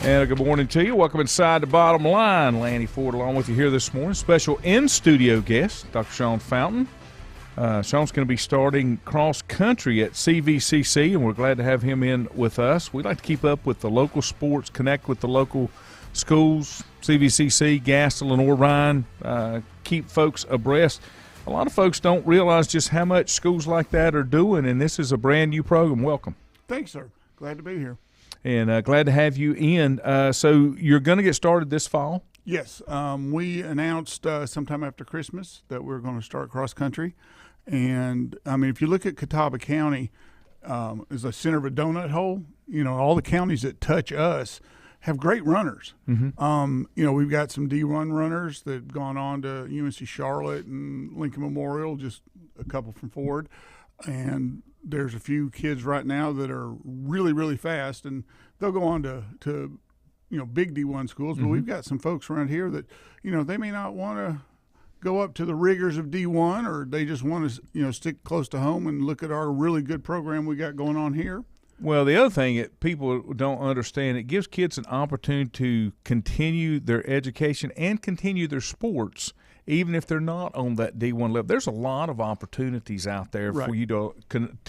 And a good morning to you. Welcome inside the Bottom Line. Lanny Ford along with you here this morning. Special in-studio guest, Dr. Sean Fountain. Sean's going to be starting cross country at CVCC, and we're glad to have him in with us. We like to keep up with the local sports, connect with the local schools, CVCC, Gaston, Lenore, Ryan, keep folks abreast. A lot of folks don't realize just how much schools like that are doing, and this is a brand new program. Welcome. Thanks, sir. Glad to be here. And glad to have you in. So you're going to get started this fall? Yes. We announced sometime after Christmas that we're going to start cross country. And, I mean, if you look at Catawba County as a center of a donut hole, you know, all the counties that touch us have great runners. Mm-hmm. You know, we've got some D1 runners that have gone on to UNC Charlotte and Lincoln Memorial, just a couple from Ford. And there's a few kids right now that are really, really fast, and they'll go on to you know, big D1 schools. But we've got some folks around here that, you know, they may not want to go up to the rigors of D1, or they just want to, you know, stick close to home and look at our really good program we got going on here. Well, the other thing that people don't understand, it gives kids an opportunity to continue their education and continue their sports, even if they're not on that D1 level. There's a lot of opportunities out there for you to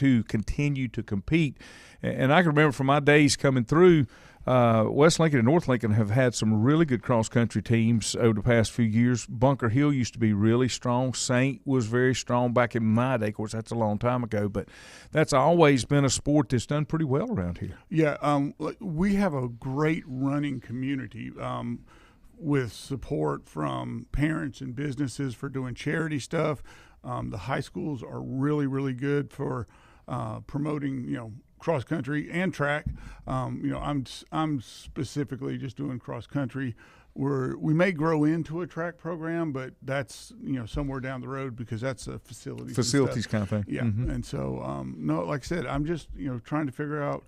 continue to compete. And I can remember from my days coming through, West Lincoln and North Lincoln have had some really good cross-country teams over the past few years. Bunker Hill used to be really strong. Saint was very strong back in my day. Of course, that's a long time ago, but that's always been a sport that's done pretty well around here. Yeah, we have a great running community with support from parents and businesses for doing charity stuff. The high schools are really, really good for promoting, you know, cross country and track. You know, I'm specifically just doing cross country. We may grow into a track program, but that's, you know, somewhere down the road, because that's a facilities kind of thing. Yeah, and so no, like I said, I'm just, you know, trying to figure out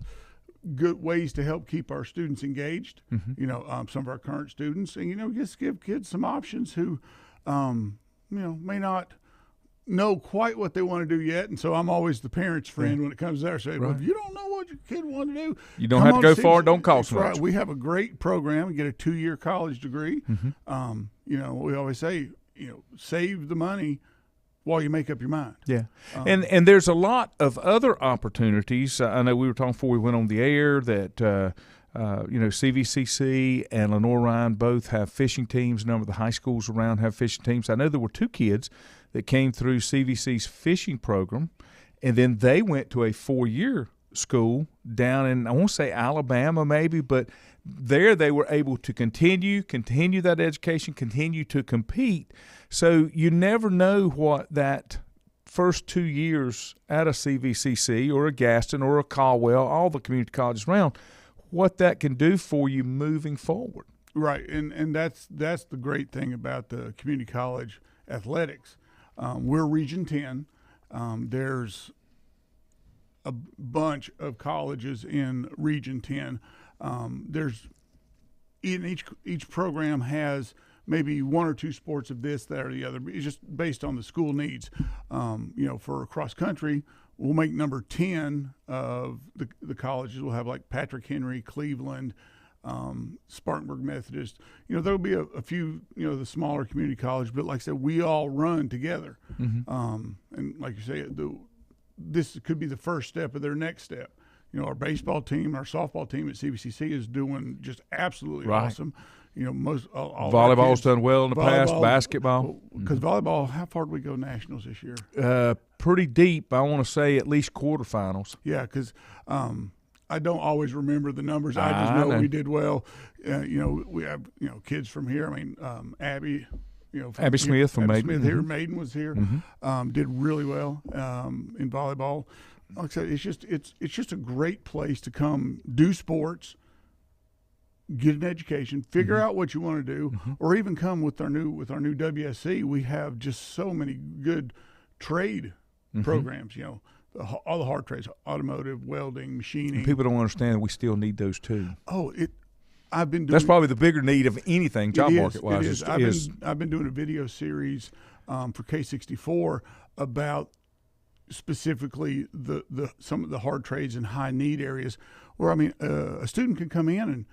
good ways to help keep our students engaged. You know, some of our current students, and, you know, just give kids some options who, you know, may not know quite what they want to do yet. And so I'm always the parent's friend when it comes there. Say, well, if you don't know what your kid want to do, you don't have to go far. Don't cost much. Right. We have a great program. You get a 2-year college degree. You know, we always say, you know, save the money while you make up your mind. Yeah. And there's a lot of other opportunities. I know we were talking before we went on the air that, you know, CVCC and Lenore Ryan both have fishing teams. A number of the high schools around have fishing teams. I know there were 2 kids that came through CVC's fishing program, and then they went to a 4-year school down in, I want to say Alabama maybe, but there they were able to continue that education, continue to compete. So you never know what that first 2 years at a CVCC or a Gaston or a Caldwell, all the community colleges around, what that can do for you moving forward. Right, and that's the great thing about the community college athletics. We're Region 10. There's a bunch of colleges in Region 10. There's in each program has maybe 1 or 2 sports of this, that, or the other. It's just based on the school needs. You know, for cross country, we'll make number 10 of the colleges. We'll have like Patrick Henry, Cleveland, Spartanburg Methodist. You know, there'll be a few, you know, the smaller community college, but like I said, we all run together. And like you say, this could be the first step of their next step. You know, our baseball team, our softball team at CVCC is doing just absolutely awesome. You know, most all volleyball's done well in the past. Basketball, because volleyball, how far did we go nationals this year? Pretty deep. I want to say at least quarterfinals. Yeah, because I don't always remember the numbers. I just know we did well. You know, we have, you know, kids from here. I mean, Abby. You know, Abby Smith from Maiden. Smith here, Maiden was here. Did really well in volleyball. Like I said, it's just a great place to come do sports, get an education, figure out what you want to do, or even come with our new WSC. We have just so many good trade programs. You know, all the hard trades: automotive, welding, machining. And people don't understand we still need those too. Oh, I've been doing. That's probably the bigger need of anything job market wise. I've been doing a video series for K64 about specifically some of the hard trades and high need areas where, I mean, a student can come in and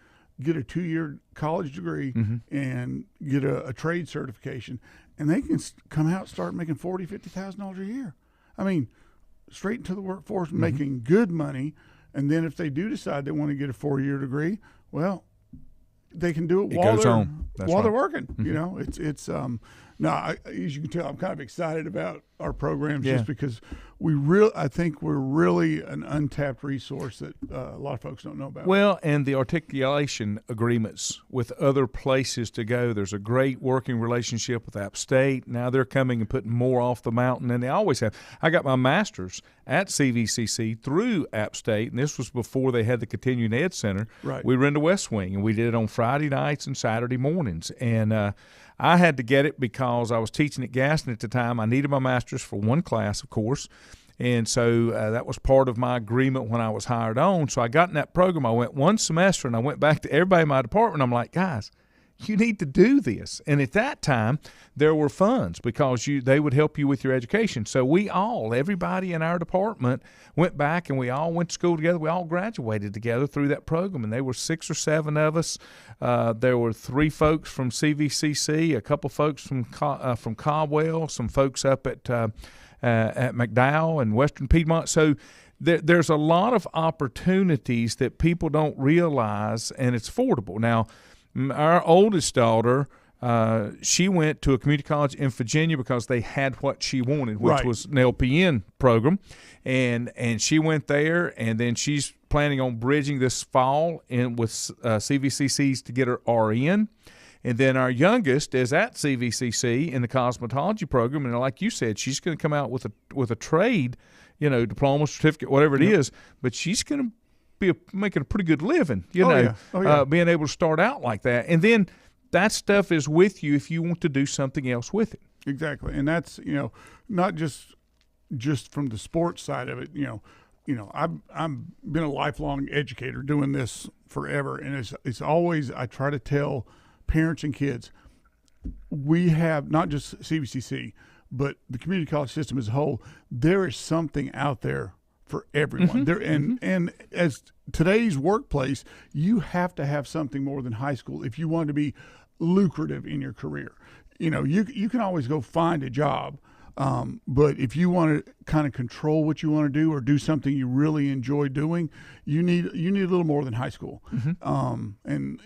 get a 2-year college degree and get a trade certification, and they can come out and start making $40,000-$50,000 a year. I mean, straight into the workforce, making good money. And then if they do decide they want to get a 4-year degree, well, they can do it while they're working. You know, it's as you can tell, I'm kind of excited about our programs just because I think we're really an untapped resource that a lot of folks don't know about. Well, and the articulation agreements with other places to go. There's a great working relationship with App State. Now they're coming and putting more off the mountain, and they always have. I got my master's at CVCC through App State, and this was before they had the Continuing Ed Center. Right. We were in the West Wing, and we did it on Friday nights and Saturday mornings. And I had to get it because I was teaching at Gaston at the time. I needed my master's for one class, of course. And so that was part of my agreement when I was hired on. So I got in that program. I went one semester, and I went back to everybody in my department. I'm like, guys, you need to do this. And at that time, there were funds because they would help you with your education. So everybody in our department went back, and we all went to school together. We all graduated together through that program, and there were 6 or 7 of us. There were 3 folks from CVCC, a couple folks from Caldwell, some folks up at McDowell and Western Piedmont. So there's a lot of opportunities that people don't realize, and it's affordable. Now, our oldest daughter, she went to a community college in Virginia because they had what she wanted, which was an LPN program, and she went there, and then she's planning on bridging this fall with CVCCs to get her RN. And then our youngest is at CVCC in the cosmetology program, and like you said, she's going to come out with a trade, diploma, certificate, whatever it is, but she's going to be making a pretty good living, being able to start out like that. And then that stuff is with you if you want to do something else with it. Exactly. And that's, not just from the sports side of it, I've been a lifelong educator doing this forever. And it's always, I try to tell parents and kids, we have not just CVCC, but the community college system as a whole, there is something out there for everyone. There and as today's workplace, you have to have something more than high school if you want to be lucrative in your career. You can always go find a job, but if you want to kind of control what you want to do or do something you really enjoy doing, you need a little more than high school. And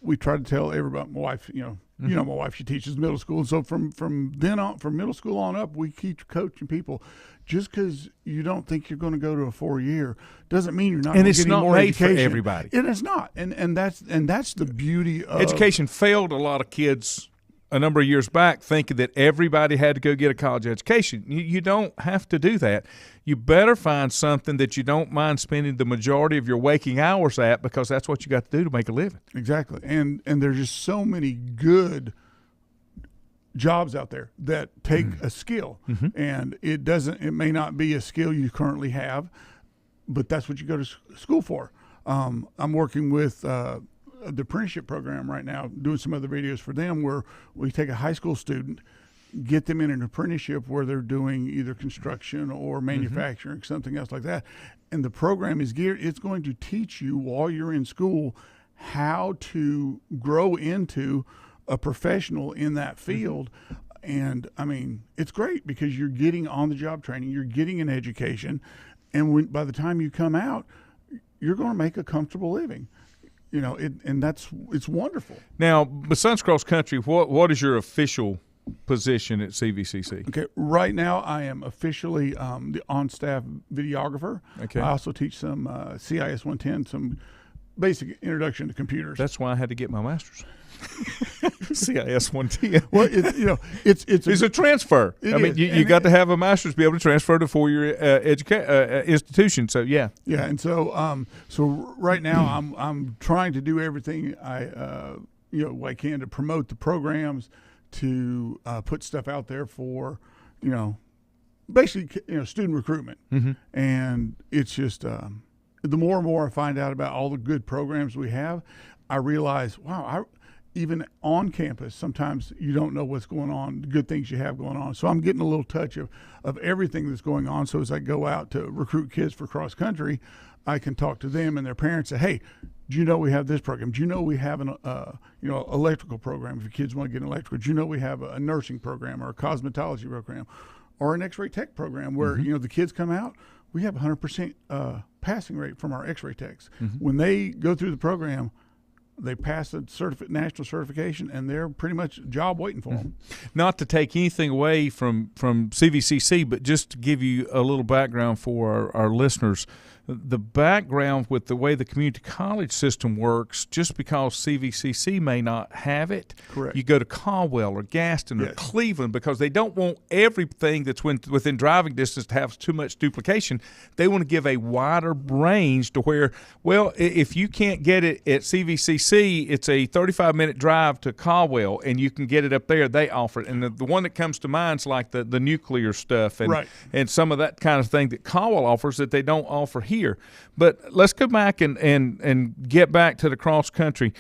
we try to tell everybody. My wife, my wife, she teaches middle school, and so from then on, from middle school on up, we keep coaching people. Just because you don't think you're going to go to a 4-year doesn't mean you're not. And it's not more made education. for everybody. And it's not. And that's the beauty of education. Failed a lot of kids a number of years back thinking that everybody had to go get a college education. You don't have to do that. You better find something that you don't mind spending the majority of your waking hours at, because that's what you got to do to make a living. Exactly. And there's just so many good jobs out there that take a skill, and it may not be a skill you currently have, but that's what you go to school for. I'm working with the apprenticeship program right now, doing some other videos for them where we take a high school student, get them in an apprenticeship where they're doing either construction or manufacturing, something else like that. And the program is geared, it's going to teach you while you're in school how to grow into a professional in that field. And I mean, it's great because you're getting on the job training, you're getting an education, and by the time you come out, you're going to make a comfortable living. It's wonderful. Now, besides cross country, what is your official position at CVCC? Okay, right now I am officially the on-staff videographer. Okay. I also teach some CIS 110, some basic introduction to computers. That's why I had to get my master's. CIS 110. Well, it's a transfer. You got to have a master's to be able to transfer to 4-year institution. So yeah. And so right now I'm trying to do everything I can to promote the programs, to put stuff out there for basically student recruitment, and it's just the more and more I find out about all the good programs we have, I realize, wow, even on campus, sometimes you don't know what's going on, the good things you have going on. So I'm getting a little touch of everything that's going on. So as I go out to recruit kids for cross country, I can talk to them and their parents and say, hey, Do you know we have this program? Do you know we have an electrical program if your kids want to get an electrical? Do you know we have a nursing program or a cosmetology program or an X-ray tech program where the kids come out? We have 100% passing rate from our X-ray techs. When they go through the program, they pass the national certification, and they're pretty much a job waiting for them. Not to take anything away from CVCC, but just to give you a little background for our listeners, the background with the way the community college system works, just because CVCC may not have it, correct, you go to Caldwell or Gaston or Cleveland, because they don't want everything that's within driving distance to have too much duplication. They want to give a wider range to where, well, if you can't get it at CVCC, it's a 35-minute drive to Caldwell, and you can get it up there. They offer it. And the one that comes to mind is like the nuclear stuff and some of that kind of thing that Caldwell offers that they don't offer here. But let's go back and get back to the cross country.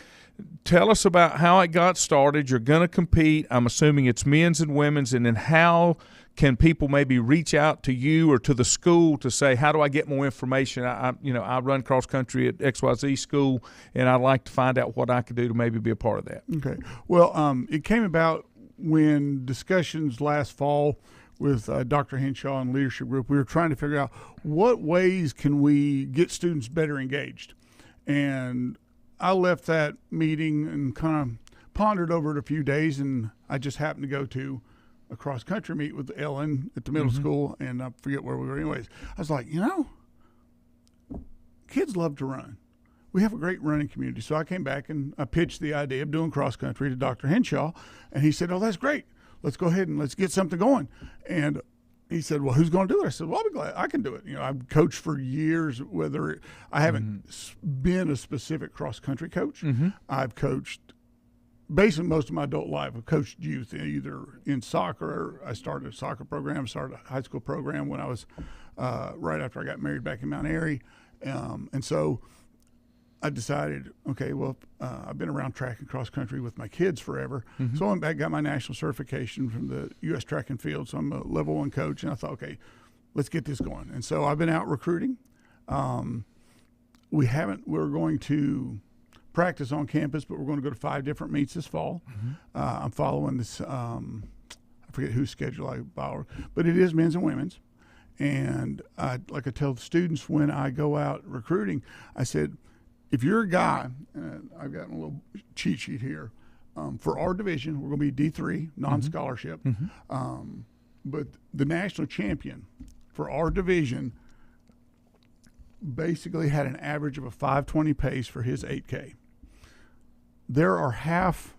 Tell us about how it got started. You're going to compete. I'm assuming it's men's and women's. And then how can people maybe reach out to you or to the school to say, how do I get more information? I run cross country at XYZ school, and I'd like to find out what I could do to maybe be a part of that. Okay. Well, it came about when discussions last fall with Dr. Henshaw and leadership group, we were trying to figure out what ways can we get students better engaged. And I left that meeting and kind of pondered over it a few days, and I just happened to go to a cross-country meet with Ellen at the middle school, and I forget where we were anyways. I was like, kids love to run. We have a great running community. So I came back and I pitched the idea of doing cross-country to Dr. Henshaw, and he said, oh, that's great. Let's go ahead and let's get something going. And he said, well, who's going to do it? I said, well, I'll be glad. I can do it. I've coached for years, whether I haven't been a specific cross-country coach. I've coached basically most of my adult life. I've coached youth either in soccer. I started a soccer program, started a high school program when I was right after I got married back in Mount Airy. And so I decided, okay, well, I've been around track and cross country with my kids forever. So I went back, got my national certification from the U.S. Track and Field. So I'm a level 1 coach. And I thought, okay, let's get this going. And so I've been out recruiting. We're going to practice on campus, but we're going to go to 5 different meets this fall. I'm following this, I forget whose schedule I follow, but it is men's and women's. And like I tell the students when I go out recruiting, I said, if you're a guy, I've got a little cheat sheet here, for our division, we're going to be D3, non-scholarship. But the national champion for our division basically had an average of a 5:20 pace for his 8K. There are half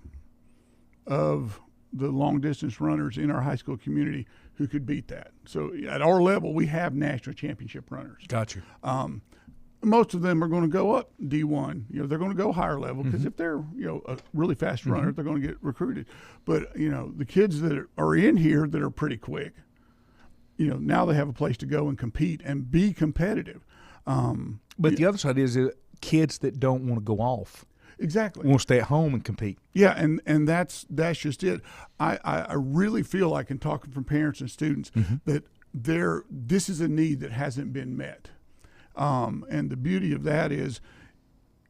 of the long-distance runners in our high school community who could beat that. So at our level, we have national championship runners. Gotcha. Most of them are going to go up D1. They're going to go higher level because if they're, a really fast runner, they're going to get recruited. But, the kids that are in here that are pretty quick, now they have a place to go and compete and be competitive. But the other side is kids that don't want to go off. Exactly. Want to stay at home and compete. Yeah, and that's just it. I really feel like in talking from parents and students that this is a need that hasn't been met. And the beauty of that is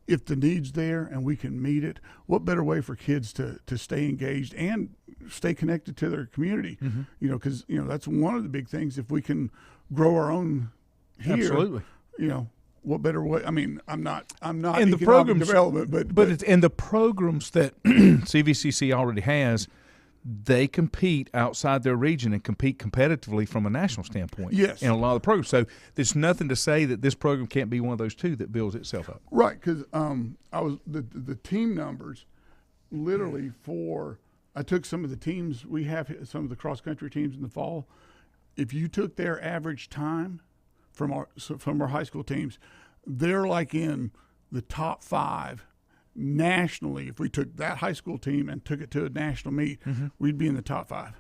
if the need's there and we can meet it, what better way for kids to stay engaged and stay connected to their community? Because, that's one of the big things. If we can grow our own here, absolutely. What better way? I mean, I'm not and the programs development, but it's and the programs that CVCC already has, they compete outside their region and compete competitively from a national standpoint. Yes, in a lot of the programs. So there's nothing to say that this program can't be one of those two that builds itself up. Right, because I was the team numbers, literally I took some of the teams we have, some of the cross country teams in the fall. If you took their average time from our high school teams, they're like in the top 5 nationally. If we took that high school team and took it to a national meet, we'd be in the top 5.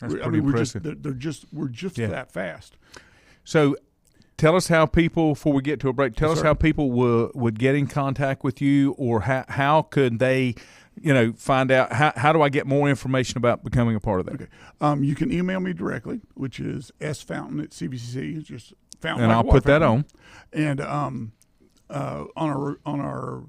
That's pretty impressive. We're just that fast. So tell us how people, before we get to a break, tell us how people would get in contact with you, or how could they find out, how do I get more information about becoming a part of that? Okay. You can email me directly, which is sfountain@cvcc. It's just fountain. And I'll put that on. And on our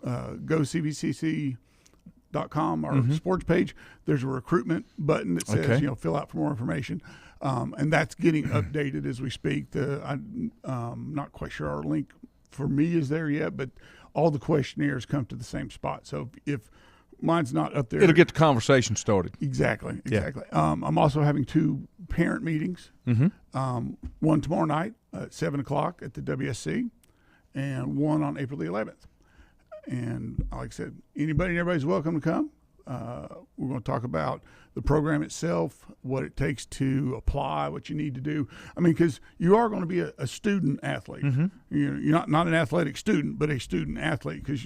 GoCVCC.com, our sports page, there's a recruitment button that says, fill out for more information. And that's getting updated as we speak. I'm not quite sure our link for me is there yet, but all the questionnaires come to the same spot. So if mine's not up there, it'll get the conversation started. Exactly. Yeah. I'm also having 2 parent meetings. One tomorrow night at 7:00 at the WSC, and one on April the 11th. And like I said, anybody and everybody's welcome to come. We're going to talk about the program itself, what it takes to apply, what you need to do. I mean, because you are going to be a student athlete. You're not an athletic student, but a student athlete. Because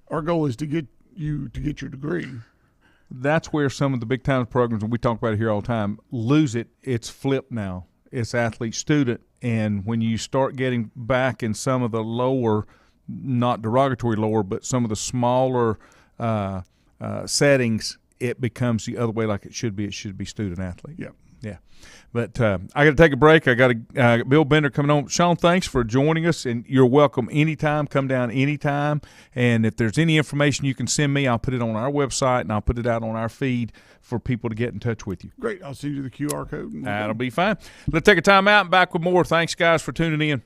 our goal is to get you to get your degree. That's where some of the big time programs, and we talk about it here all the time, lose it. It's flipped now. It's athlete student, and when you start getting back in some of the lower, not derogatory lower, but some of the smaller settings, it becomes the other way like it should be. It should be student athlete. Yeah. But I got to take a break. I got Bill Bender coming on. Sean, thanks for joining us, and you're welcome anytime. Come down anytime. And if there's any information you can send me, I'll put it on our website, and I'll put it out on our feed for people to get in touch with you. Great. I'll send you the QR code. That'll be fine. Let's take a time out and back with more. Thanks, guys, for tuning in.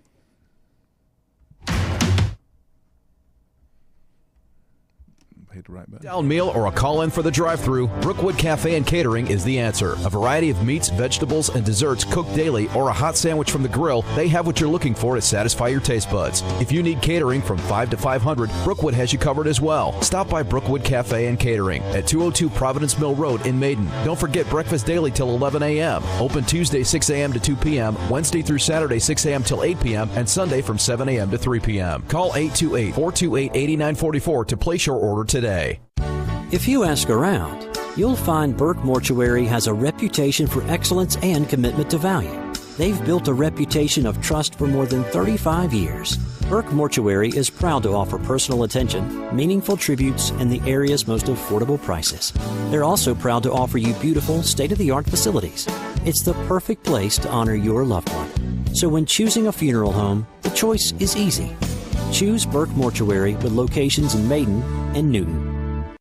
Hit the right button. Down meal or a call-in for the drive-thru, Brookwood Cafe and Catering is the answer. A variety of meats, vegetables, and desserts cooked daily, or a hot sandwich from the grill, they have what you're looking for to satisfy your taste buds. If you need catering from 5 to 500, Brookwood has you covered as well. Stop by Brookwood Cafe and Catering at 202 Providence Mill Road in Maiden. Don't forget breakfast daily till 11 a.m. Open Tuesday 6 a.m. to 2 p.m., Wednesday through Saturday 6 a.m. till 8 p.m., and Sunday from 7 a.m. to 3 p.m. Call 828-428-8944 to place your order today. If you ask around, you'll find Burke Mortuary has a reputation for excellence and commitment to value. They've built a reputation of trust for more than 35 years. Burke Mortuary is proud to offer personal attention, meaningful tributes, and the area's most affordable prices. They're also proud to offer you beautiful, state-of-the-art facilities. It's the perfect place to honor your loved one. So when choosing a funeral home, the choice is easy. Choose Burke Mortuary with locations in Maiden and Newton.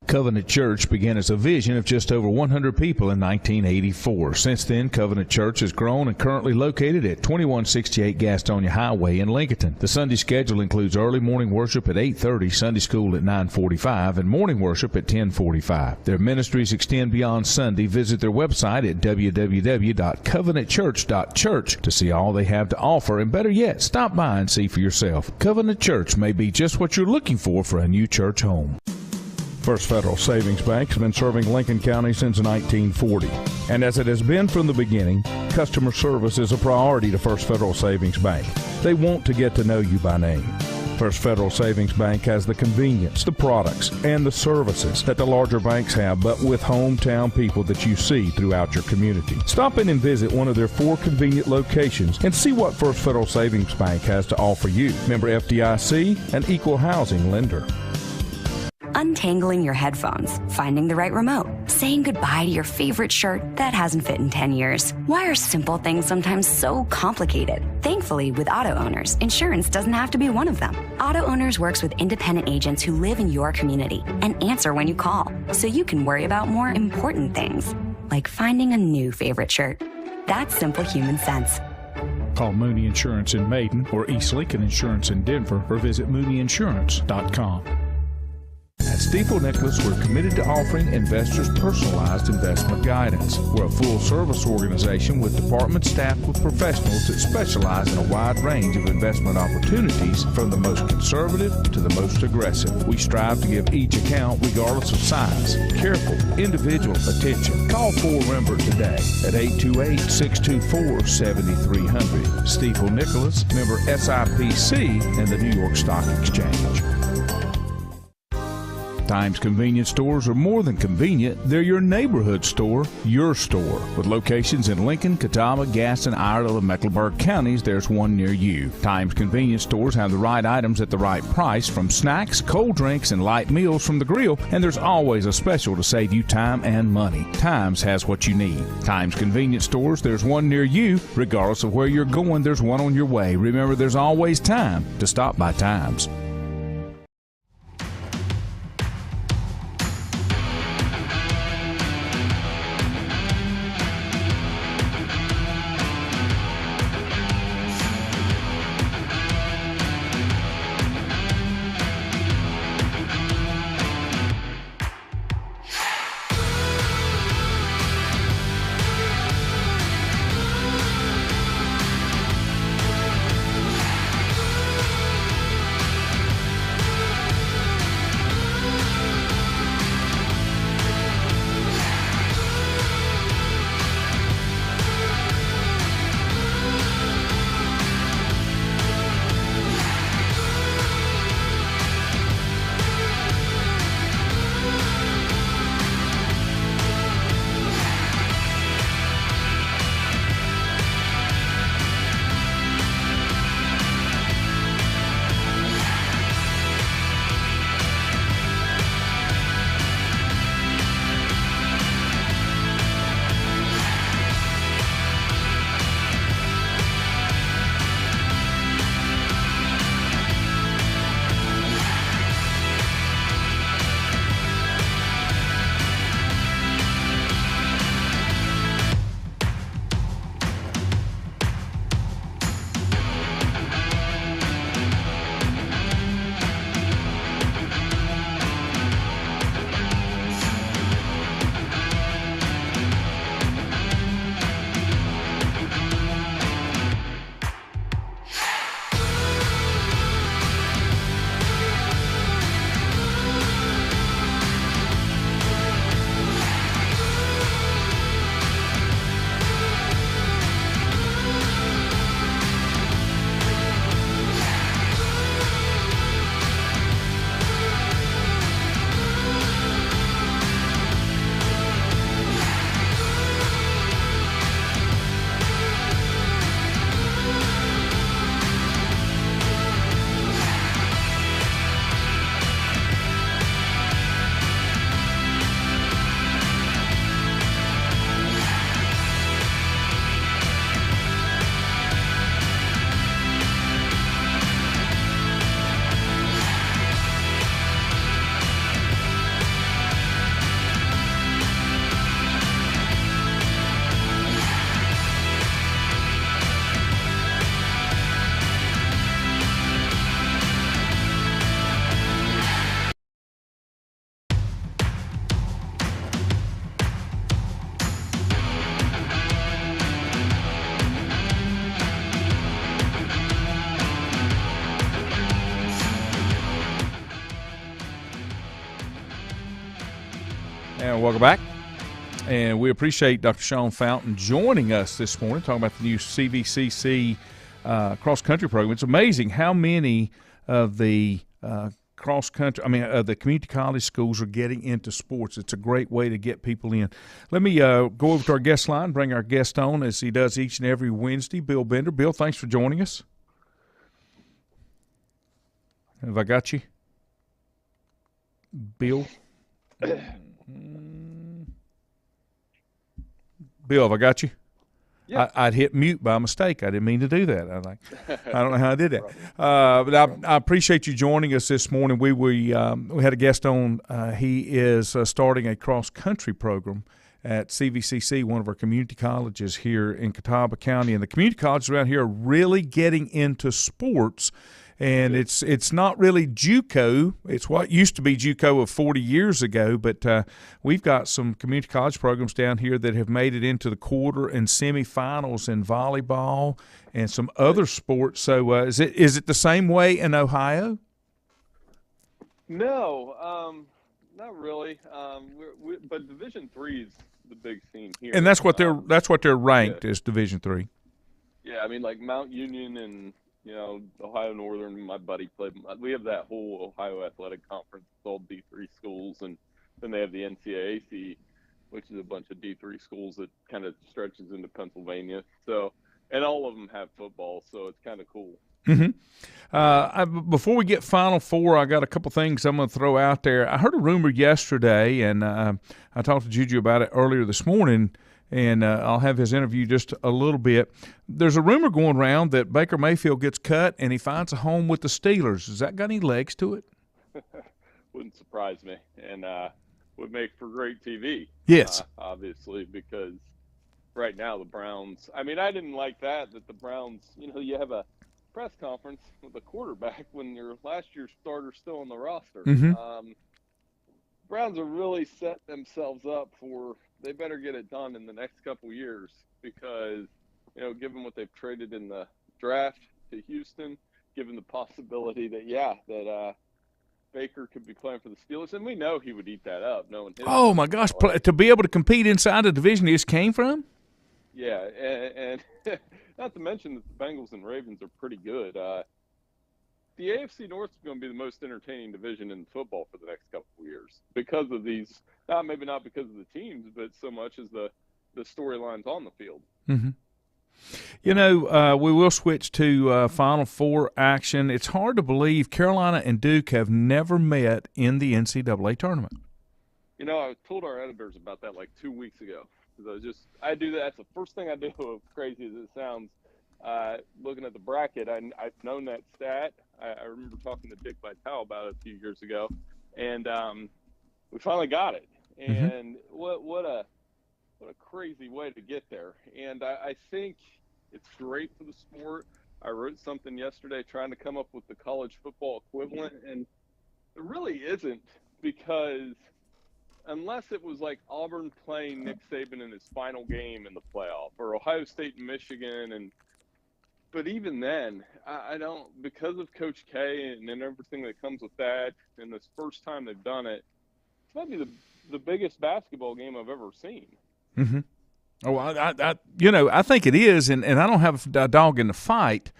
Covenant Church began as a vision of just over 100 people in 1984. Since then, Covenant Church has grown and currently located at 2168 Gastonia Highway in Lincoln. The Sunday schedule includes early morning worship at 8:30, Sunday school at 9:45, and morning worship at 10:45. Their ministries extend beyond Sunday. Visit their website at www.covenantchurch.church to see all they have to offer, and better yet, stop by and see for yourself. Covenant Church may be just what you're looking for a new church home. First Federal Savings Bank has been serving Lincoln County since 1940. And as it has been from the beginning, customer service is a priority to First Federal Savings Bank. They want to get to know you by name. First Federal Savings Bank has the convenience, the products, and the services that the larger banks have, but with hometown people that you see throughout your community. Stop in and visit one of their 4 convenient locations and see what First Federal Savings Bank has to offer you. Member FDIC, an equal housing lender. Untangling your headphones, finding the right remote, saying goodbye to your favorite shirt that hasn't fit in 10 years. Why are simple things sometimes so complicated? Thankfully, with Auto Owners, insurance doesn't have to be one of them. Auto Owners works with independent agents who live in your community and answer when you call, so you can worry about more important things, like finding a new favorite shirt. That's simple human sense. Call Mooney Insurance in Maiden or East Lincoln Insurance in Denver or visit mooneyinsurance.com. At Stifel Nicholas, we're committed to offering investors personalized investment guidance. We're a full-service organization with department staffed with professionals that specialize in a wide range of investment opportunities, from the most conservative to the most aggressive. We strive to give each account, regardless of size, careful, individual attention. Call Member today at 828-624-7300. Stifel Nicholas, member SIPC and the New York Stock Exchange. Times convenience stores are more than convenient. They're your neighborhood store, your store. With locations in Lincoln, Catawba, Gaston, Iredell, and Mecklenburg counties, there's one near you. Times convenience stores have the right items at the right price, from snacks, cold drinks, and light meals from the grill, and there's always a special to save you time and money. Times has what you need. Times convenience stores, there's one near you. Regardless of where you're going, there's one on your way. Remember, there's always time to stop by Times. Welcome back. And we appreciate Dr. Sean Fountain joining us this morning, talking about the new CVCC cross-country program. It's amazing how many of the the community college schools are getting into sports. It's a great way to get people in. Let me go over to our guest line, bring our guest on as he does each and every Wednesday, Bill Bender. Bill, thanks for joining us. Have I got you? Bill? Bill, have I got you? Yeah. I'd hit mute by mistake. I didn't mean to do that. I don't know how I did that. But I appreciate you joining us this morning. We had a guest on. He is starting a cross-country program at CVCC, one of our community colleges here in Catawba County. And the community colleges around here are really getting into sports. And it's not really JUCO. It's what used to be JUCO of 40 years ago, but we've got some community college programs down here that have made it into the quarter and semifinals in volleyball and some other sports. So is it the same way in Ohio? No, not really. But Division III is the big scene here, and that's what they're ranked as Division III. Yeah, I mean, like Mount Union and Ohio Northern, my buddy played. We have that whole Ohio Athletic Conference, it's all D3 schools, and then they have the NCAAC, which is a bunch of D3 schools that kind of stretches into Pennsylvania. So, and all of them have football, so it's kind of cool. Mm-hmm. Before we get Final Four, I got a couple things I'm going to throw out there. I heard a rumor yesterday, and I talked to Juju about it earlier this morning, and I'll have his interview just a little bit. There's a rumor going around that Baker Mayfield gets cut and he finds a home with the Steelers. Has that got any legs to it? Wouldn't surprise me, and would make for great TV. Yes. Obviously, because right now the Browns – I mean, I didn't like that the Browns – you have a press conference with a quarterback when your last year's starter's still on the roster. Mm-hmm. Browns are really set themselves up for – they better get it done in the next couple years because, given what they've traded in the draft to Houston, given the possibility that Baker could be playing for the Steelers, and we know he would eat that up. Oh, my gosh, to be able to compete inside the division he just came from? Yeah, and not to mention that the Bengals and Ravens are pretty good. The AFC North is going to be the most entertaining division in football for the next couple of years because of these – maybe not because of the teams, but so much as the storylines on the field. Mm-hmm. We will switch to Final Four action. It's hard to believe Carolina and Duke have never met in the NCAA tournament. I told our editors about that like 2 weeks ago because I do that. That's the first thing I do, as crazy as it sounds. Looking at the bracket, I've known that stat. I remember talking to Dick Vitale about it a few years ago, and we finally got it. And what a crazy way to get there. And I think it's great for the sport. I wrote something yesterday trying to come up with the college football equivalent, and it really isn't because unless it was like Auburn playing Nick Saban in his final game in the playoff or Ohio State and Michigan but even then, I don't, because of Coach K and everything that comes with that, and this first time they've done it, it's might be the biggest basketball game I've ever seen. Mm-hmm. Oh, I think it is, and I don't have a dog in the fight.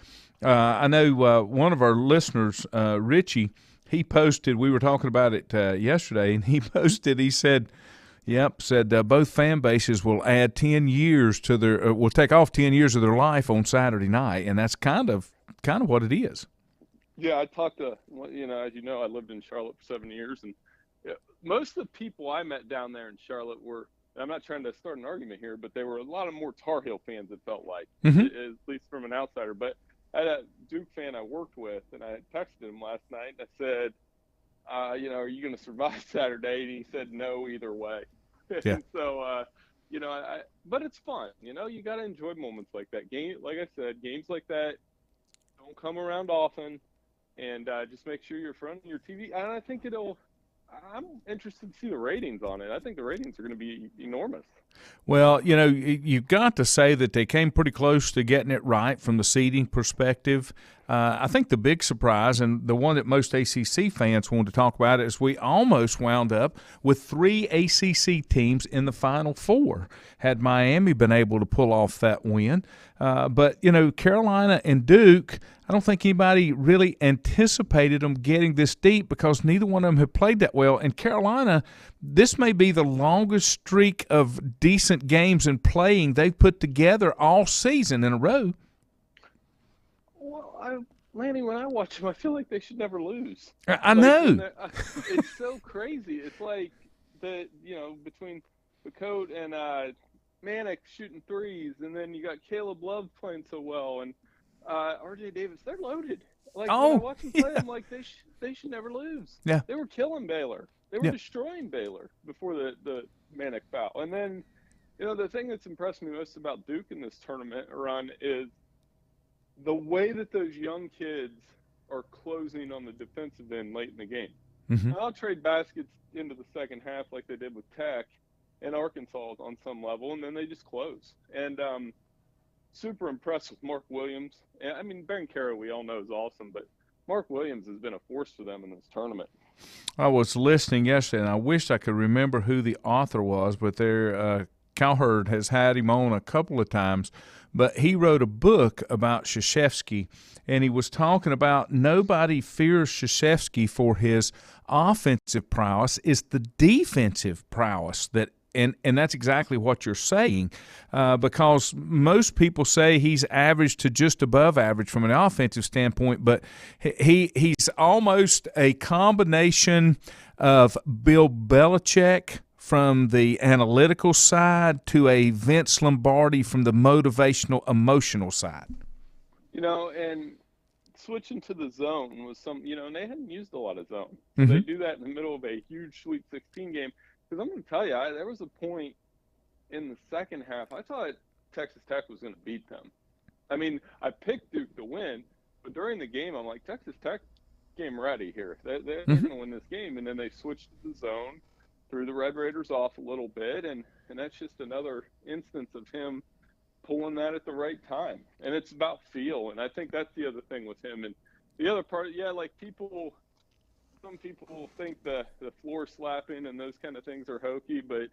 I know one of our listeners, Richie, he posted, we were talking about it yesterday, and he posted, he said both fan bases will add 10 years to their will take off 10 years of their life on Saturday night, and that's kind of what it is. Yeah, I talked to, as you know, I lived in Charlotte for 7 years, and most of the people I met down there in Charlotte were, I'm not trying to start an argument here, but they were a lot of more Tar Heel fans, it felt like, at least from an outsider. But I had a Duke fan I worked with, and I texted him last night, and I said, are you going to survive Saturday? And he said no either way. Yeah. So, but it's fun. You got to enjoy moments like that. Like I said, games like that don't come around often, and just make sure you're in front of your TV. And I think I'm interested to see the ratings on it. I think the ratings are going to be enormous. Well, you've got to say that they came pretty close to getting it right from the seeding perspective. I think the big surprise, and the one that most ACC fans wanted to talk about, is we almost wound up with 3 ACC teams in the Final Four had Miami been able to pull off that win. But, Carolina and Duke, I don't think anybody really anticipated them getting this deep because neither one of them have played that well. And Carolina, this may be the longest streak of decent games and playing they've put together all season in a row. Well, Lanny, when I watch them, I feel like they should never lose. I know. It's so crazy. It's like between the coat and Manick shooting threes, and then you got Caleb Love playing so well, and RJ Davis, they're loaded. Like when I watch them play, I'm like, they should never lose. Yeah. They were killing Baylor. They were destroying Baylor before the Manick foul. And then, the thing that's impressed me most about Duke in this tournament run is the way that those young kids are closing on the defensive end late in the game. Mm-hmm. I'll trade baskets into the second half like they did with Tech and Arkansas on some level, and then they just close. And super impressed with Mark Williams. And, I mean, Ben Caro, we all know, is awesome, but Mark Williams has been a force for them in this tournament. I was listening yesterday, and I wish I could remember who the author was, but Cowherd has had him on a couple of times. But he wrote a book about Krzyzewski, and he was talking about nobody fears Krzyzewski for his offensive prowess. It's the defensive prowess that and that's exactly what you're saying, because most people say he's average to just above average from an offensive standpoint, but he's almost a combination of Bill Belichick from the analytical side to a Vince Lombardi from the motivational, emotional side. And switching to the zone was and they hadn't used a lot of zone. Mm-hmm. They do that in the middle of a huge Sweet 16 game. Because I'm going to tell you, there was a point in the second half, I thought Texas Tech was going to beat them. I mean, I picked Duke to win, but during the game, I'm like, Texas Tech game ready here. They're going to win this game. And then they switched to the zone, threw the Red Raiders off a little bit, and that's just another instance of him pulling that at the right time. And it's about feel, and I think that's the other thing with him. And the other part, some people think the floor slapping and those kind of things are hokey, but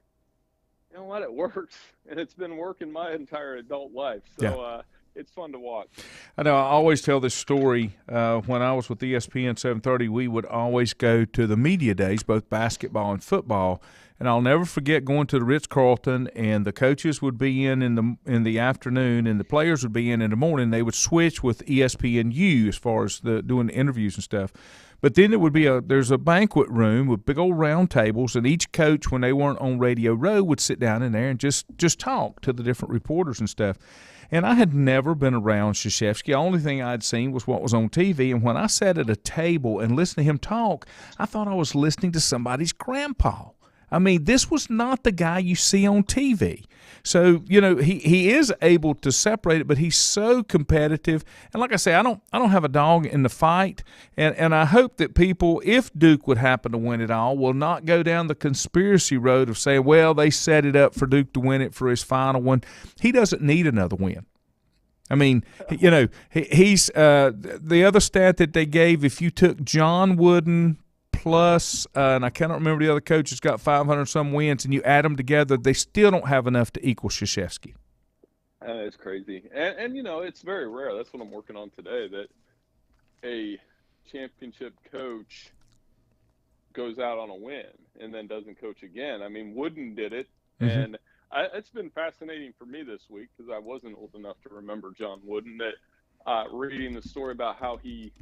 you know what? It works, and it's been working my entire adult life. So it's fun to watch. I know. I always tell this story. When I was with ESPN 730, we would always go to the media days, both basketball and football. And I'll never forget going to the Ritz-Carlton, and the coaches would be in the afternoon, and the players would be in the morning. They would switch with ESPNU as far as doing the interviews and stuff. But then there would be there's a banquet room with big old round tables, and each coach, when they weren't on Radio Row, would sit down in there and just talk to the different reporters and stuff. And I had never been around Krzyzewski. The only thing I'd seen was what was on TV. And when I sat at a table and listened to him talk, I thought I was listening to somebody's grandpa. I mean, this was not the guy you see on TV. So, he is able to separate it, but he's so competitive. And like I say, I don't have a dog in the fight. And I hope that people, if Duke would happen to win it all, will not go down the conspiracy road of saying, well, they set it up for Duke to win it for his final one. He doesn't need another win. I mean, he's the other stat that they gave, if you took John Wooden plus, and I cannot remember the other coach has got 500-some wins, and you add them together, they still don't have enough to equal Krzyzewski. It's crazy. And it's very rare. That's what I'm working on today, that a championship coach goes out on a win and then doesn't coach again. I mean, Wooden did it, and it's been fascinating for me this week because I wasn't old enough to remember John Wooden, that reading the story about how he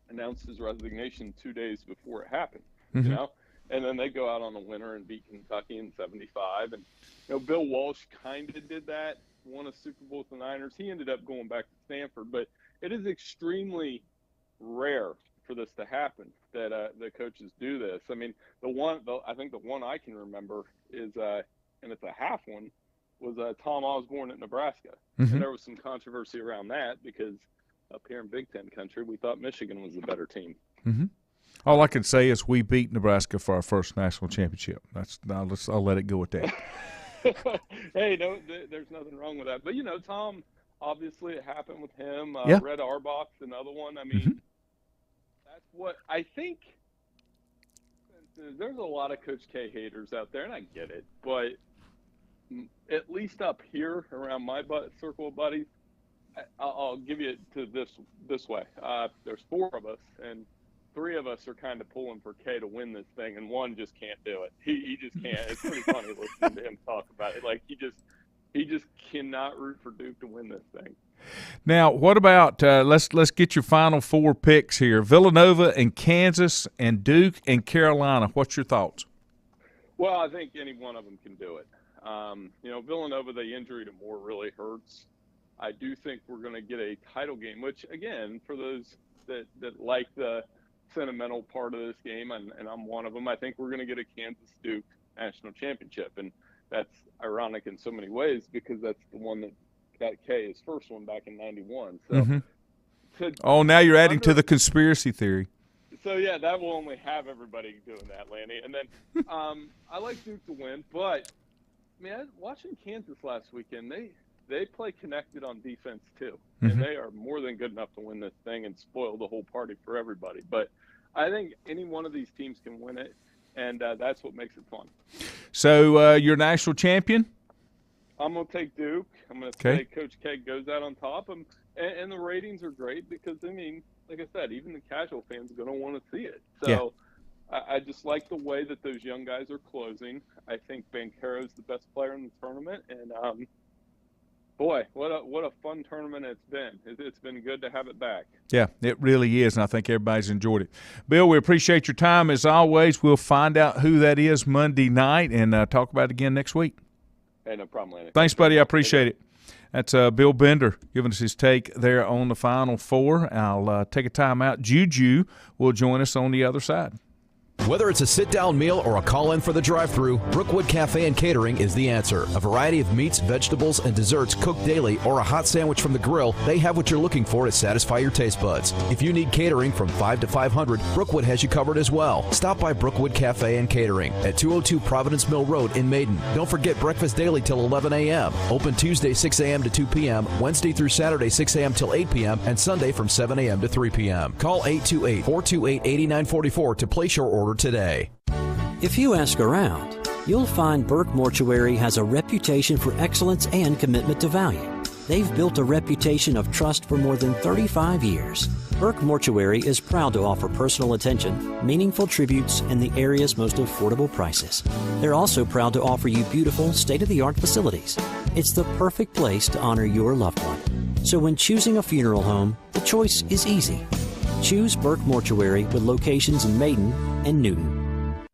announced his resignation 2 days before it happened, and then they go out on a winner and beat Kentucky in 75. And, Bill Walsh kind of did that, won a Super Bowl with the Niners. He ended up going back to Stanford, but it is extremely rare for this to happen, that the coaches do this. I mean, I think the one I can remember is, and it's a half one, was Tom Osborne at Nebraska. And there was some controversy around that because up here in Big Ten country, we thought Michigan was the better team. All I can say is we beat Nebraska for our first national championship. I'll let it go at that. Hey, no, there's nothing wrong with that. But, Tom, obviously it happened with him. Yeah. Red Auerbach's another one. I mean, that's what I think. There's a lot of Coach K haters out there, and I get it. But at least up here around my circle of buddies, I'll give you to this way. There's 4 of us, and 3 of us are kind of pulling for K to win this thing, and 1 just can't do it. He just can't. It's pretty funny listening to him talk about it. Like he just cannot root for Duke to win this thing. Now, what about let's get your final 4 picks here: Villanova and Kansas and Duke and Carolina. What's your thoughts? Well, I think any one of them can do it. Villanova, the injury to Moore really hurts. I do think we're going to get a title game, which, again, for those that like the sentimental part of this game, and I'm one of them, I think we're going to get a Kansas-Duke national championship. And that's ironic in so many ways because that's the one that got K his first one back in 91. So, now you're adding to the conspiracy theory. So, yeah, that will only have everybody doing that, Lanny. And then I like Duke to win, but, man, watching Kansas last weekend, they play connected on defense too, and they are more than good enough to win this thing and spoil the whole party for everybody. But I think any one of these teams can win it, and that's what makes it fun. So your national champion? I'm going to take Duke. I'm going to say Coach K goes out on top, and the ratings are great because, I mean, like I said, even the casual fans are going to want to see it. So I just like the way that those young guys are closing. I think Banchero's the best player in the tournament, and boy, what a fun tournament it's been. It's been good to have it back. Yeah, it really is, and I think everybody's enjoyed it. Bill, we appreciate your time as always. We'll find out who that is Monday night and talk about it again next week. Hey, no problem, Lanny. Thanks, buddy. I appreciate it. That's Bill Bender giving us his take there on the Final Four. I'll take a timeout. Juju will join us on the other side. Whether it's a sit-down meal or a call-in for the drive-thru, Brookwood Cafe and Catering is the answer. A variety of meats, vegetables, and desserts cooked daily or a hot sandwich from the grill, they have what you're looking for to satisfy your taste buds. If you need catering from 5 to 500, Brookwood has you covered as well. Stop by Brookwood Cafe and Catering at 202 Providence Mill Road in Maiden. Don't forget breakfast daily till 11 a.m. Open Tuesday 6 a.m. to 2 p.m., Wednesday through Saturday 6 a.m. till 8 p.m., and Sunday from 7 a.m. to 3 p.m. Call 828-428-8944 to place your order today. If you ask around, you'll find Burke Mortuary has a reputation for excellence and commitment to value. They've built a reputation of trust for more than 35 years. Burke Mortuary is proud to offer personal attention, meaningful tributes, and the area's most affordable prices. They're also proud to offer you beautiful, state-of-the-art facilities. It's the perfect place to honor your loved one. So when choosing a funeral home, the choice is easy. Choose Burke Mortuary with locations in Maiden and Newton.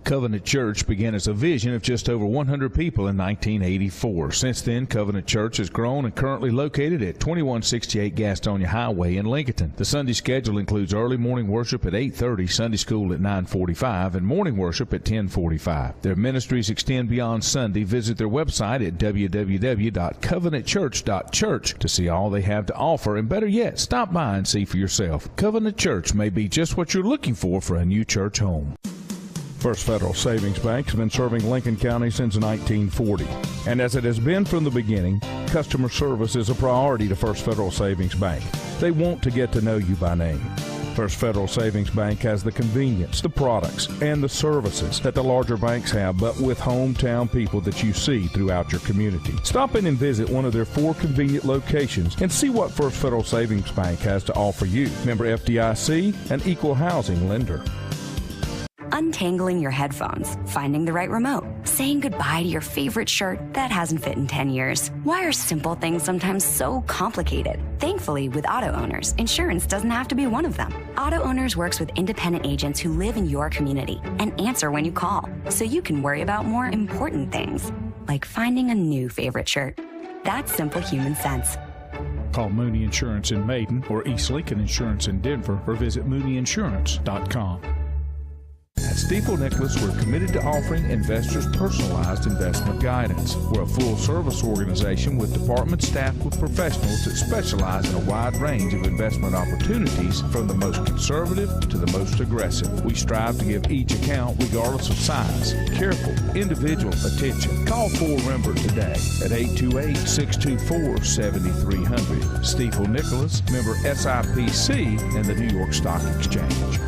Covenant Church began as a vision of just over 100 people in 1984. Since then, Covenant Church has grown and currently located at 2168 Gastonia Highway in Lincoln. The Sunday schedule includes early morning worship at 8:30, Sunday school at 9:45, and morning worship at 10:45. Their ministries extend beyond Sunday. Visit their website at www.covenantchurch.church to see all they have to offer, and better yet, stop by and see for yourself. Covenant Church may be just what you're looking for a new church home. First Federal Savings Bank has been serving Lincoln County since 1940. And as it has been from the beginning, customer service is a priority to First Federal Savings Bank. They want to get to know you by name. First Federal Savings Bank has the convenience, the products, and the services that the larger banks have, but with hometown people that you see throughout your community. Stop in and visit one of their 4 convenient locations and see what First Federal Savings Bank has to offer you. Member FDIC, an equal housing lender. Untangling your headphones, finding the right remote, saying goodbye to your favorite shirt that hasn't fit in 10 years. Why are simple things sometimes so complicated? Thankfully, with Auto Owners, insurance doesn't have to be one of them. Auto Owners works with independent agents who live in your community and answer when you call, so you can worry about more important things, like finding a new favorite shirt. That's simple human sense. Call Mooney Insurance in Maiden or East Lincoln Insurance in Denver or visit mooneyinsurance.com. At Stifel Nicholas, we're committed to offering investors personalized investment guidance. We're a full-service organization with departments staffed with professionals that specialize in a wide range of investment opportunities, from the most conservative to the most aggressive. We strive to give each account, regardless of size, careful, individual attention. Call 4Rembert today at 828-624-7300. Stifel Nicholas, member SIPC and the New York Stock Exchange.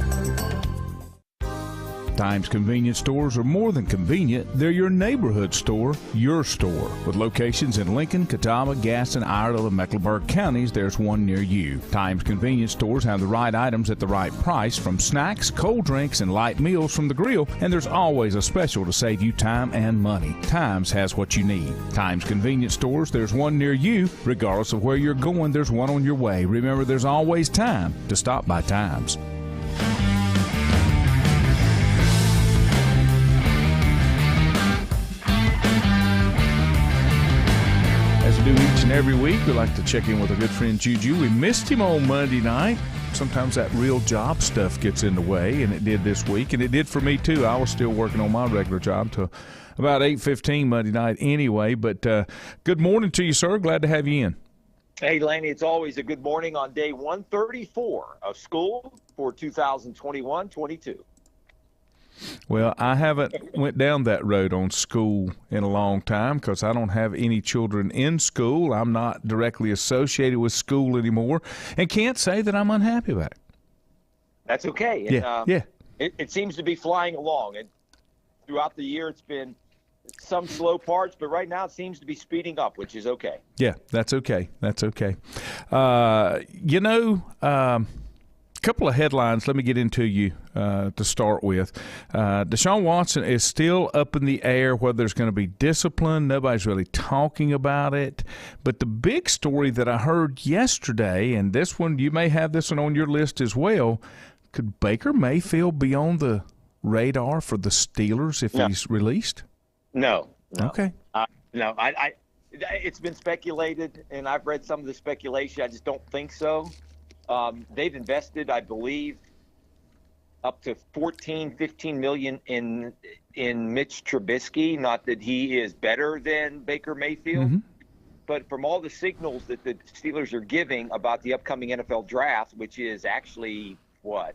Times convenience stores are more than convenient. They're your neighborhood store, your store. With locations in Lincoln, Catawba, Gaston, Iredell, and Mecklenburg counties, there's one near you. Times convenience stores have the right items at the right price, from snacks, cold drinks, and light meals from the grill, and there's always a special to save you time and money. Times has what you need. Times convenience stores, there's one near you. Regardless of where you're going, there's one on your way. Remember, there's always time to stop by Times. Do each and every week, we like to check in with our good friend Juju. We missed him on Monday night. Sometimes that real job stuff gets in the way, and it did this week, and it did for me too. I was still working on my regular job till about 8:15 Monday night anyway. But good morning to you, sir. Glad to have you in. Hey, Laney, it's always a good morning on day 134 of school for 2021-22. Well, I haven't went down that road on school in a long time because I don't have any children in school. I'm not directly associated with school anymore, and can't say that I'm unhappy about it. That's okay. And, It seems to be flying along. And throughout the year, it's been some slow parts, but right now it seems to be speeding up, which is okay. Yeah, that's okay. That's okay. Couple of headlines let me get into you to start with. Deshaun Watson is still up in the air whether there's going to be discipline. Nobody's really talking about it. But the big story that I heard yesterday, and this one, you may have this one on your list as well, could Baker Mayfield be on the radar for the Steelers if he's released? No. Okay. No, it's been speculated, and I've read some of the speculation. I just don't think so. They've invested, I believe, up to $15 million in Mitch Trubisky. Not that he is better than Baker Mayfield, but from all the signals that the Steelers are giving about the upcoming NFL draft, which is actually, 1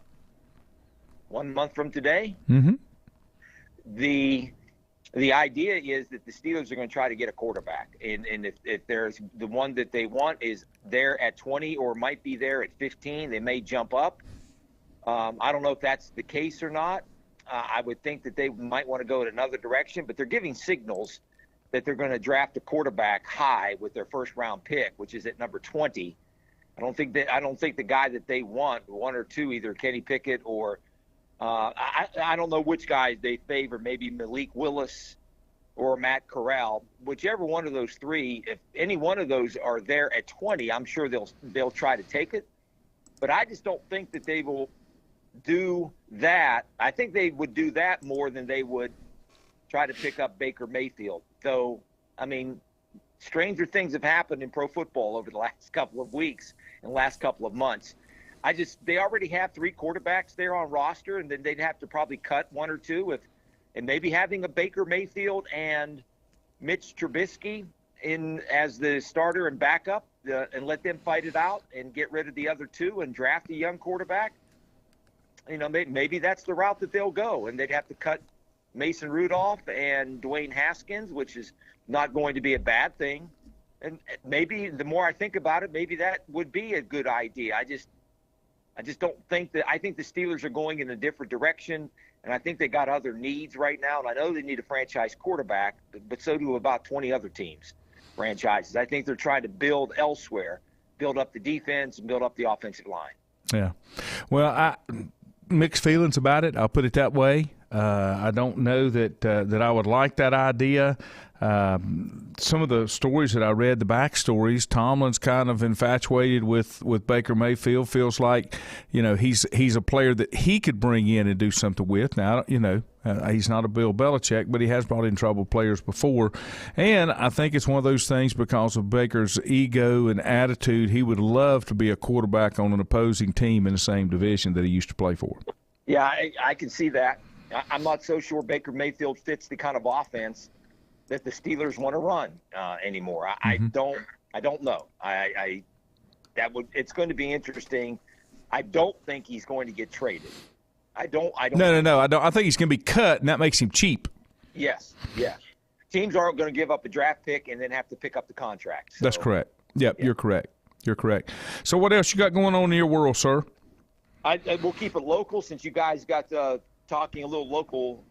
month from today? The idea is that the Steelers are going to try to get a quarterback. And if there's the one that they want is there at 20 or might be there at 15, they may jump up. I don't know if that's the case or not. I would think that they might want to go in another direction, but they're giving signals that they're going to draft a quarterback high with their first round pick, which is at number 20. I don't think the guy that they want, one or two, either Kenny Pickett or I don't know which guys they favor, maybe Malik Willis or Matt Corral. Whichever one of those three, if any one of those are there at 20, I'm sure they'll try to take it. But I just don't think that they will do that. I think they would do that more than they would try to pick up Baker Mayfield. Though, I mean, stranger things have happened in pro football over the last couple of weeks and last couple of months. They already have 3 quarterbacks there on roster, and then they'd have to probably cut 1 or 2 and maybe having a Baker Mayfield and Mitch Trubisky in as the starter and backup and let them fight it out and get rid of the other 2 and draft a young quarterback. You know, maybe that's the route that they'll go, and they'd have to cut Mason Rudolph and Dwayne Haskins, which is not going to be a bad thing. And maybe the more I think about it, maybe that would be a good idea. I just don't think that. I think the Steelers are going in a different direction, and I think they got other needs right now. And I know they need a franchise quarterback, but so do about 20 other teams, franchises. I think they're trying to build elsewhere, build up the defense and build up the offensive line. Yeah. Well, mixed feelings about it. I'll put it that way. I don't know that I would like that idea. Some of the stories that I read, the backstories, Tomlin's kind of infatuated with Baker Mayfield. Feels like, you know, he's a player that he could bring in and do something with. Now, you know, he's not a Bill Belichick, but he has brought in troubled players before. And I think it's one of those things because of Baker's ego and attitude. He would love to be a quarterback on an opposing team in the same division that he used to play for. Yeah, I can see that. I'm not so sure Baker Mayfield fits the kind of offense that the Steelers want to run anymore. I don't know. It's going to be interesting. I don't think he's going to get traded. I don't. No. I think he's going to be cut, and that makes him cheap. Yes. Teams aren't going to give up a draft pick and then have to pick up the contract. So, that's correct. Yep, yeah. You're correct. So what else you got going on in your world, sir? We'll keep it local since you guys got talking a little local,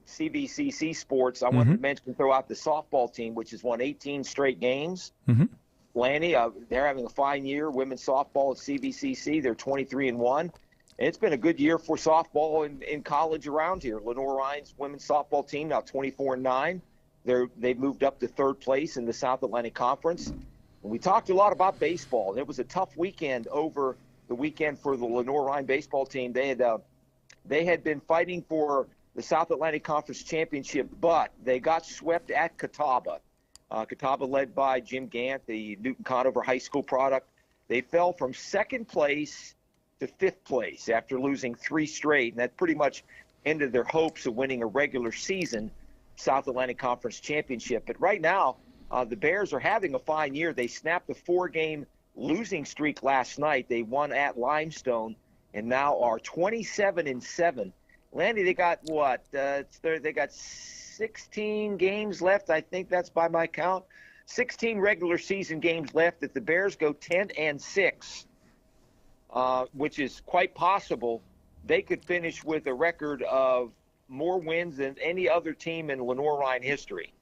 CVCC sports. I wanted to mention, throw out the softball team, which has won 18 straight games. Lanny, they're having a fine year. Women's softball at CVCC, they're 23-1. And it's been a good year for softball in college around here. Lenore Ryan's women's softball team now 24-9. They've moved up to third place in the South Atlantic Conference. And we talked a lot about baseball. It was a tough weekend over the weekend for the Lenore Ryan baseball team. They had been fighting for the South Atlantic Conference championship, but they got swept at Catawba. Catawba, led by Jim Gant, the Newton Conover High School product. They fell from second place to fifth place after losing 3 straight, and that pretty much ended their hopes of winning a regular season South Atlantic Conference championship. But right now, the Bears are having a fine year. They snapped a 4-game losing streak last night. They won at Limestone and now are 27-7. Landy, they got what? They got 16 games left. I think that's by my count. 16 regular season games left. If the Bears go 10-6, which is quite possible, they could finish with a record of more wins than any other team in Lenore Ryan history.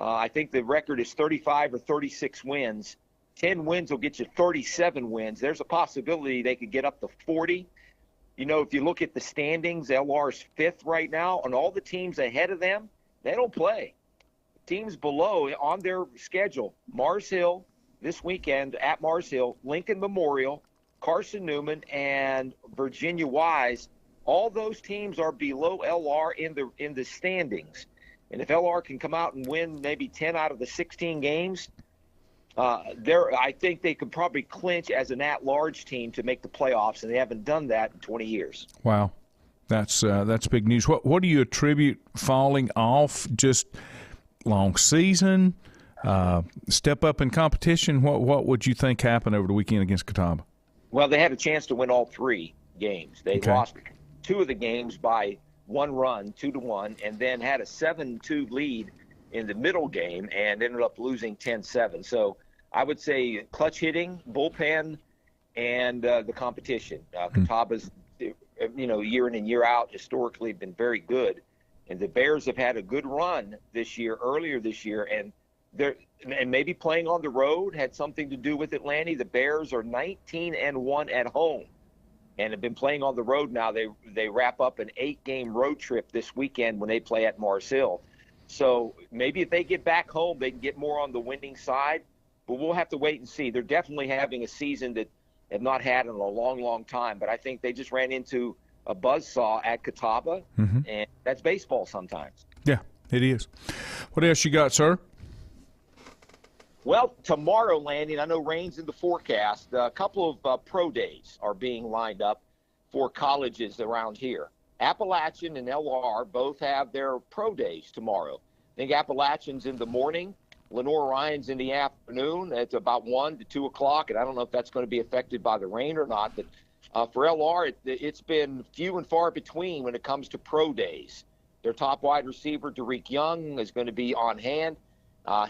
I think the record is 35 or 36 wins. 10 wins will get you 37 wins. There's a possibility they could get up to 40. If you look at the standings, LR's 5th right now, and all the teams ahead of them, they don't play. Teams below on their schedule, Mars Hill this weekend at Mars Hill, Lincoln Memorial, Carson Newman, and Virginia Wise. All those teams are below LR in the standings. And if LR can come out and win maybe 10 out of the 16 games, I think they could probably clinch as an at-large team to make the playoffs, and they haven't done that in 20 years. Wow. That's big news. What do you attribute falling off? Just long season, step up in competition? What would you think happened over the weekend against Catawba? Well, they had a chance to win all 3 games. They lost 2 of the games by 1 run, 2-1, and then had a 7-2 lead in the middle game and ended up losing 10-7. So I would say clutch hitting, bullpen, and the competition. Catawba's, year in and year out, historically been very good. And the Bears have had a good run earlier this year, and maybe playing on the road had something to do with it, Lanny. The Bears are 19-1 at home and have been playing on the road now. They wrap up an 8-game road trip this weekend when they play at Mars Hill. So maybe if they get back home, they can get more on the winning side. But we'll have to wait and see. They're definitely having a season that have not had in a long, long time. But I think they just ran into a buzzsaw at Catawba, and that's baseball sometimes. Yeah, it is. What else you got, sir? Well, tomorrow, Landy, I know rain's in the forecast. A couple of pro days are being lined up for colleges around here. Appalachian and LR both have their pro days tomorrow. I think Appalachian's in the morning. Lenore Ryan's in the afternoon. It's about 1 to 2 o'clock, and I don't know if that's going to be affected by the rain or not. But for LR, it's been few and far between when it comes to pro days. Their top wide receiver, Derek Young, is going to be on hand.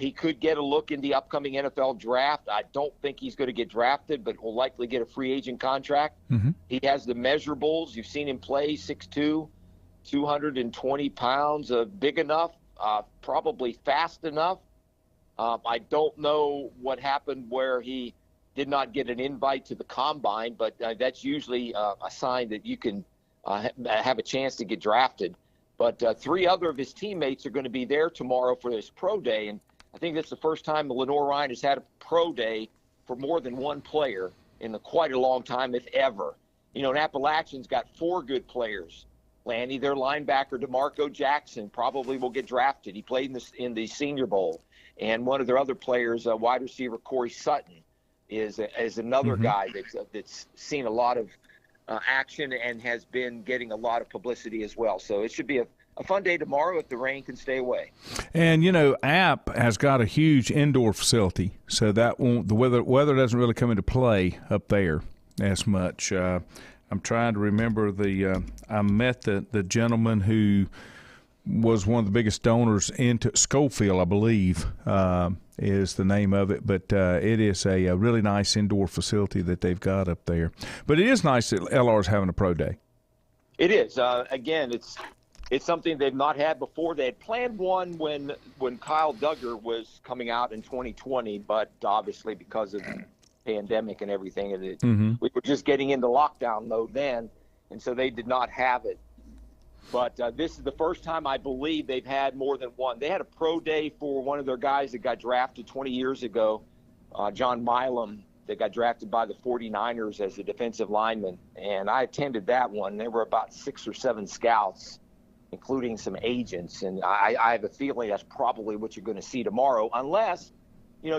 He could get a look in the upcoming NFL draft. I don't think he's going to get drafted, but will likely get a free agent contract. He has the measurables. You've seen him play 6'2", 220 pounds, big enough, probably fast enough. I don't know what happened where he did not get an invite to the combine, but that's usually a sign that you can have a chance to get drafted. But 3 other of his teammates are going to be there tomorrow for this pro day. And I think that's the first time Lenore Ryan has had a pro day for more than 1 player in quite a long time, if ever. And Appalachian's got 4 good players. Lanny, their linebacker, DeMarco Jackson, probably will get drafted. He played in the Senior Bowl. And one of their other players, wide receiver Corey Sutton, is another guy that's seen a lot of action and has been getting a lot of publicity as well. So it should be a fun day tomorrow if the rain can stay away. And App has got a huge indoor facility, so that won't the weather doesn't really come into play up there as much. I'm trying to remember I met the gentleman who was one of the biggest donors into Schofield, I believe, is the name of it. But it is a really nice indoor facility that they've got up there. But it is nice that LR is having a pro day. It is. Again, it's something they've not had before. They had planned one when Kyle Duggar was coming out in 2020, but obviously because of the pandemic and everything, and we were just getting into lockdown mode then, and so they did not have it. But this is the first time I believe they've had more than one. They had a pro day for one of their guys that got drafted 20 years ago, John Milam, that got drafted by the 49ers as a defensive lineman. And I attended that one. There were about 6 or 7 scouts, including some agents. And I have a feeling that's probably what you're going to see tomorrow, unless,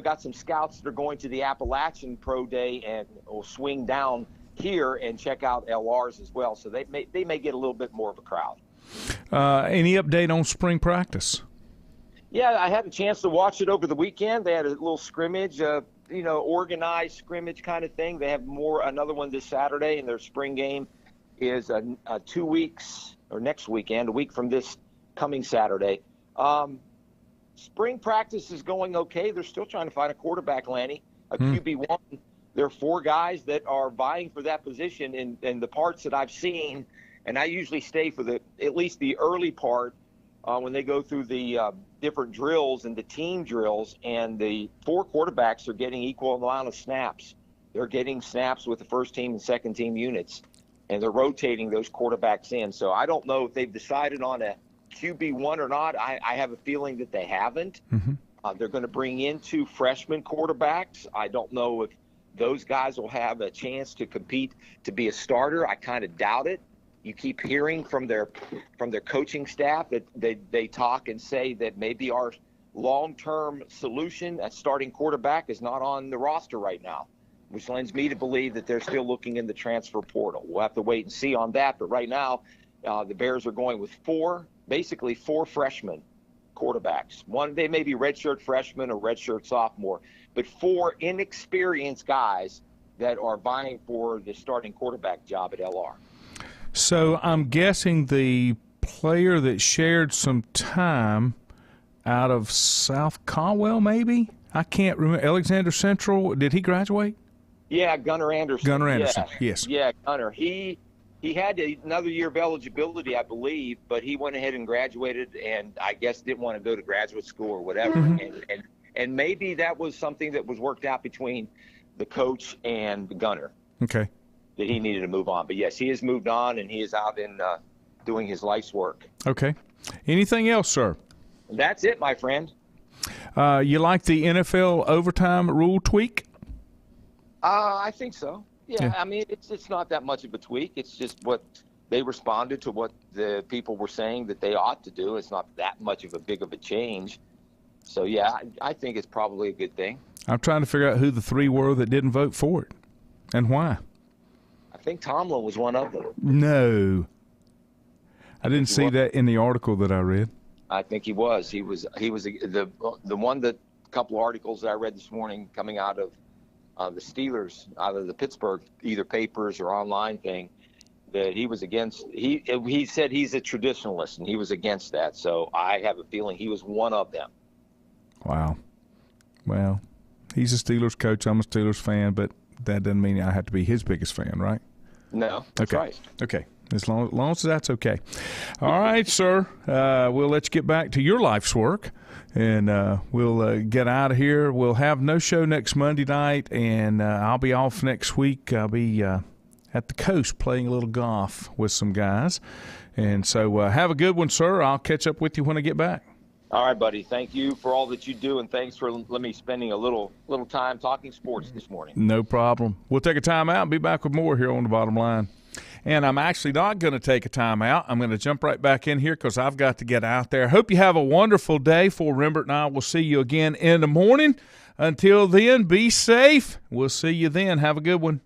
got some scouts that are going to the Appalachian Pro Day and will swing down here and check out LRs as well. So they may get a little bit more of a crowd. Any update on spring practice? Yeah, I had a chance to watch it over the weekend. They had a little scrimmage, organized scrimmage kind of thing. They have another one this Saturday, and their spring game is 2 weeks, or next weekend, a week from this coming Saturday. Spring practice is going okay. They're still trying to find a quarterback, Lanny, a QB1. There are 4 guys that are vying for that position, and the parts that I've seen, and I usually stay for at least the early part when they go through the different drills and the team drills, and the 4 quarterbacks are getting equal amount of snaps. They're getting snaps with the first team and second team units, and they're rotating those quarterbacks in. So I don't know if they've decided on a QB1 or not. I have a feeling that they haven't. They're going to bring in 2 freshman quarterbacks. I don't know if those guys will have a chance to compete to be a starter. I kind of doubt it. You keep hearing from their coaching staff that they talk and say that maybe our long-term solution at starting quarterback is not on the roster right now, which lends me to believe that they're still looking in the transfer portal. We'll have to wait and see on that. But right now, the Bears are going with 4 freshmen quarterbacks. One, they may be redshirt freshman or redshirt sophomore, but 4 inexperienced guys that are vying for the starting quarterback job at LR. So I'm guessing the player that shared some time out of South Caldwell, maybe? I can't remember. Alexander Central, did he graduate? Yeah, Gunnar Anderson. Gunnar Anderson, yes. Yeah, Gunnar. He had another year of eligibility, I believe, but he went ahead and graduated, and I guess didn't want to go to graduate school or whatever. And maybe that was something that was worked out between the coach and Gunnar. Okay. That he needed to move on. But, yes, he has moved on, and he is out in doing his life's work. Okay. Anything else, sir? That's it, my friend. You like the NFL overtime rule tweak? I think so. Yeah, I mean, it's not that much of a tweak. It's just what they responded to what the people were saying that they ought to do. It's not that much of a big of a change. So, yeah, I think it's probably a good thing. I'm trying to figure out who the 3 were that didn't vote for it and why. I think Tomlin was one of them. No. I didn't see that in the article that I read. I think he was. He was the one that a couple of articles that I read this morning coming out of the Steelers, out of the Pittsburgh, either papers or online thing, that he was against. He said he's a traditionalist and he was against that. So I have a feeling he was one of them. Wow. Well, he's a Steelers coach. I'm a Steelers fan, but that doesn't mean I have to be his biggest fan, right? No, that's right. Okay. As long as that's okay. All right, sir. We'll let you get back to your life's work, and we'll get out of here. We'll have no show next Monday night, and I'll be off next week. I'll be at the coast playing a little golf with some guys. And so have a good one, sir. I'll catch up with you when I get back. All right, buddy. Thank you for all that you do, and thanks for letting me spending a little time talking sports this morning. No problem. We'll take a time out and be back with more here on The Bottom Line. And I'm actually not going to take a time out. I'm going to jump right back in here because I've got to get out there. Hope you have a wonderful day. For Rembert and I will see you again in the morning. Until then, be safe. We'll see you then. Have a good one.